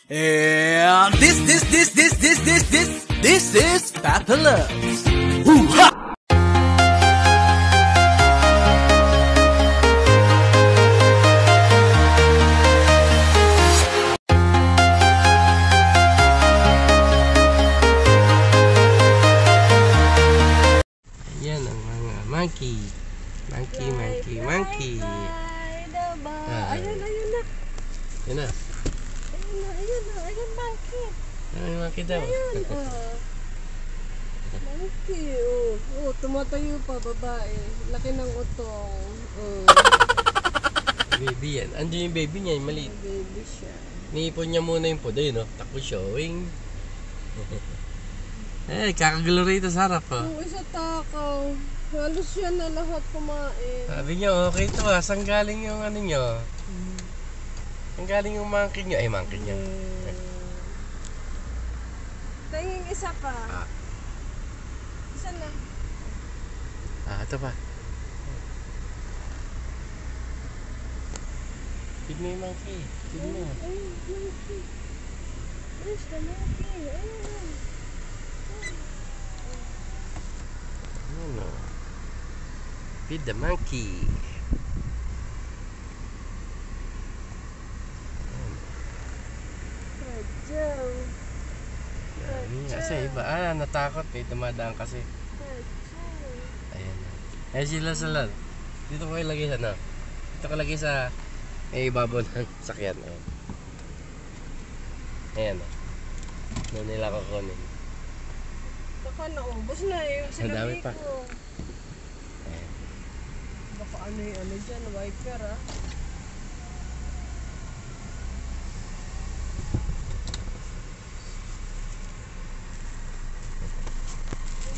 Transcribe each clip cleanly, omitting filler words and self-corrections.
And this is Papa Loves. Hoo-ha! Yan ang mga monkey. Monkey. Ayun na. Yan na. Ayun, monkey. Ay, monkey daw. Monkey, tumatayo pa, babae. Laki ng utong. Baby yan. Andiyan yung baby niya, yung maliit. Baby siya. Niipon niya muna yung puday, no? Takbo showing. Eh, kakagulo rito sa harap, oh. Yung isa takaw. Halos yan na lahat kumain. Sabi niyo, okay to ah. Saan galing yung ano niyo? Saan galing yung monkey niyo? Ay, monkey niyo. Tingin isa pa. Isa na. Ito pa. Feed mo yung monkey. Feed mo. Ayun, monkey. Where's the monkey? Ayun. Ano? Feed the monkey. Radyo. Kasi iba, natakot eh, dumadaan kasi. Ayan. Ayan sila sa lal. Dito ko ilagay sa Dito ko ilagay sa ibabaw ng sakyan. Ayan. Ayan. Doon nila kukunin. Baka naubos na yung Ang dami sinabi pa. ko. Ayan. Baka ano dyan, wiper ah.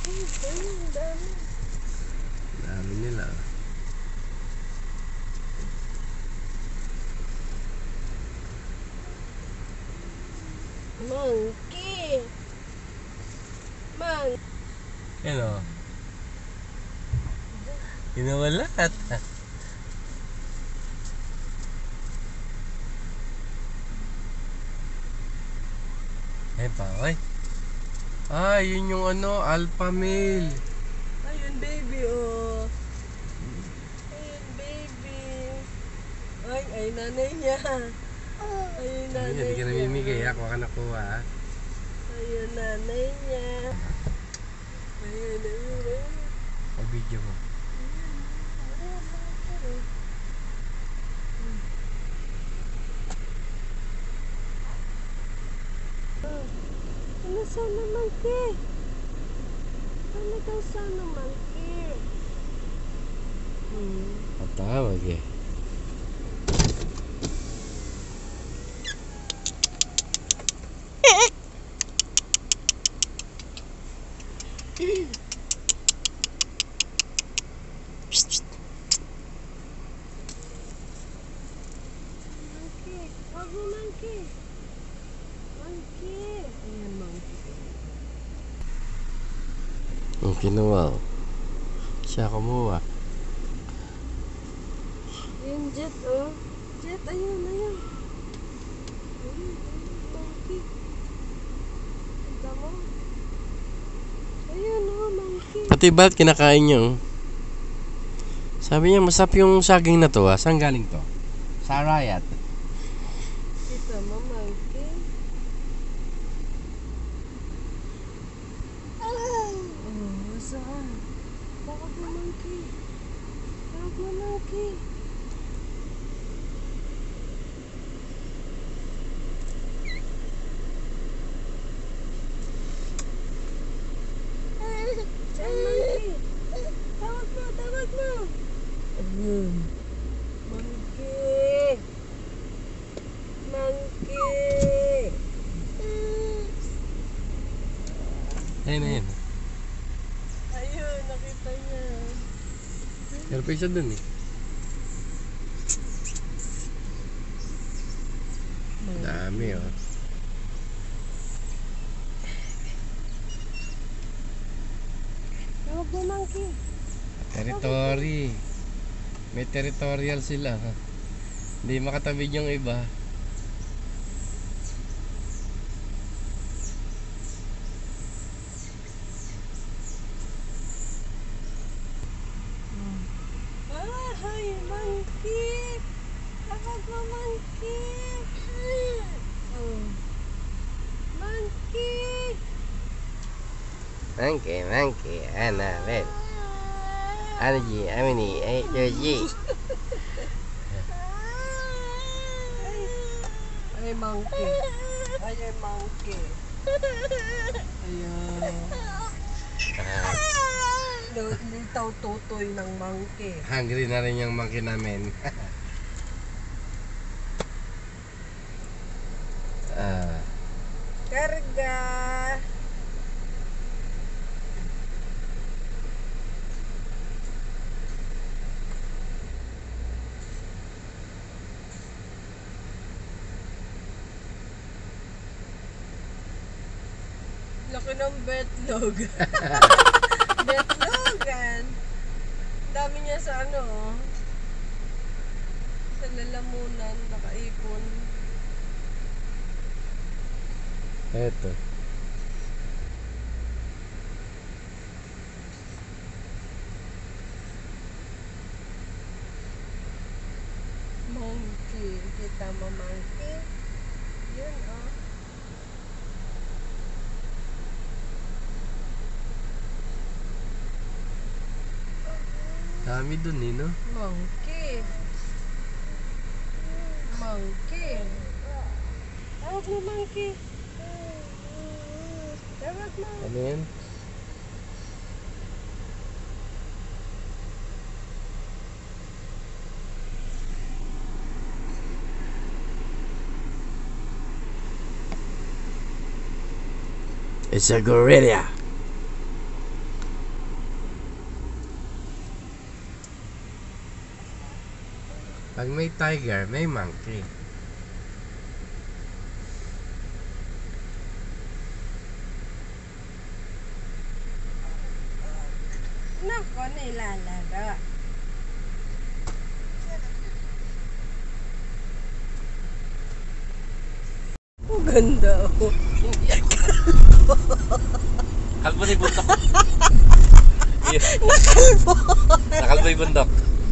Ayun, dami. Dami nila. Monkey. Ayan o. Inawalat. Ayan pa, oy. Yun yung alpha male. Ayun, baby, oh. Ayun, baby. Ay, nanay niya. Ayun, nanay Hindi ka namimigay, ako ka nakuha. Ayun, nanay niya. Ayun. Video mo. Ano sana monkey? Ano daw sana monkey? Patawag eh. Monkey. Wag mo monkey. Monkey. Ayan, monkey. Ang kinuha. Siya kumuha. Yung jet, oh. Jet, ayun. Ayun, monkey. Kita mo? Ayun, oh, monkey. Pati ba't kinakain niya, oh. Sabi niya, masarap yung saging na to, ah. Saan galing to? Sa Arayat. Kita mo, monkey. Saan? Tawag mo, monkey. Tawag mo, monkey. Saan, monkey? Tawag mo. Ayun. Monkey. Monkey. Ayun. Ayun, nakita niya. Pero pa isa dun eh. Dami, oh. Tawag mo, monkey. Territory. May territorial sila. Hindi makatawid yung iba. Monkey, Annabelle. Angie, Emily, Georgie. Ay, monkey. Ay, monkey. Ayan. Litaw tutoy ng monkey. Hungry na rin yung monkey namin. Karga. Laki ng betlog. Betlogan. Dami niya sa ano. Sa lalamunan, nakaipon. Eto. Monkey. Kita mo monkey? Yun, oh. Dami dun eh, no? Monkey. Monkey. Tawag mo monkey. Tawag mo. Ano yan? It's a gorilla. Pag may tiger, may monkey. Nako, nilalaro. Ang ganda, oh. Kalbo na yung bundok. Nakalbo. Nakalbo yung bundok.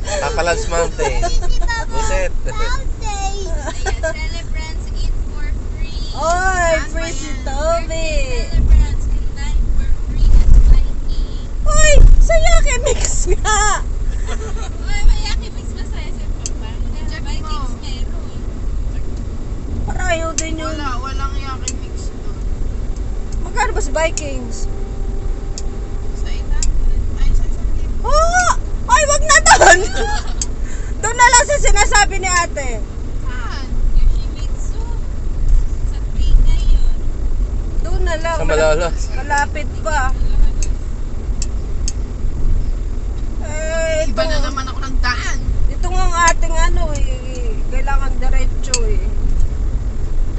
Tapalans Mountain. Buset. Ayan, celebrants eat for free. Oy, free si Toby. Celebrants can dine for free at Mikey. Oy, sayaki mix nga. Uy, mayaki mix masaya sa Pampanga. Vikings meron. Parayo din yun. Walang yaki mix doon. Magkano ba sa Vikings? Sa 800. Ay, sa 1,000. Oo! Ay, wag na doon! Doon na lang sa sinasabi ni ate. Saan? Yoshimitsu. Sa Pina yun. Doon na lang. Sa Malolos. Malapit pa. Eh, Iba na naman ako ng daan. ito nga ang ating ano eh. Kailangan diretso eh.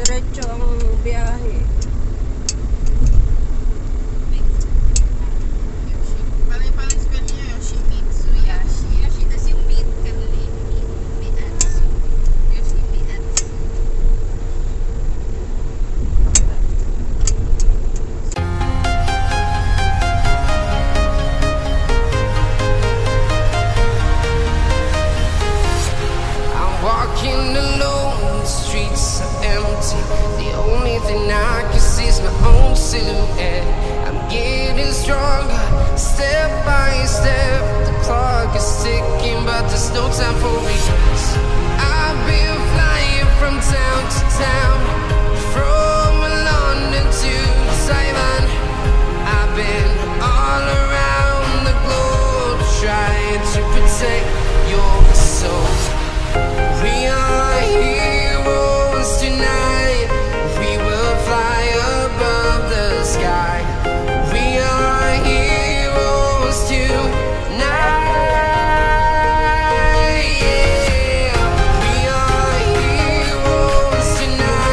Diretso ang biyahe. Parang spell niya Yoshimitsu. Yoshi. Tas yung meat kanili. Miatsu. Yoshimitsu. I'm walking alone, the streets are empty. The only thing I can see is my own silhouette. I'm getting stronger, step by step. The clock is ticking, but there's no time for regrets. I've been flying from town to town, from London to Taiwan. I've been all around the globe, trying to protect your soul. We are heroes tonight. We will fly above the sky. We are heroes tonight. Yeah. We are heroes tonight.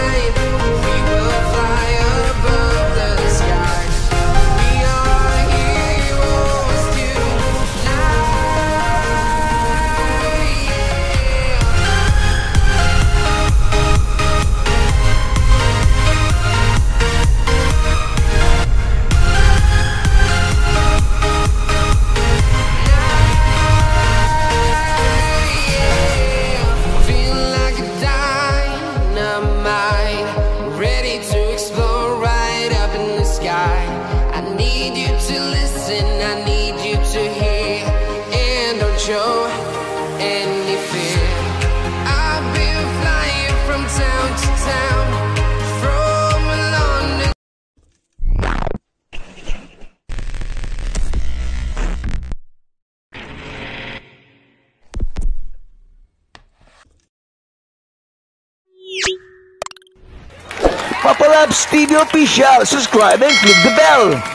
Papa Labs TV Official. Subscribe and click the bell.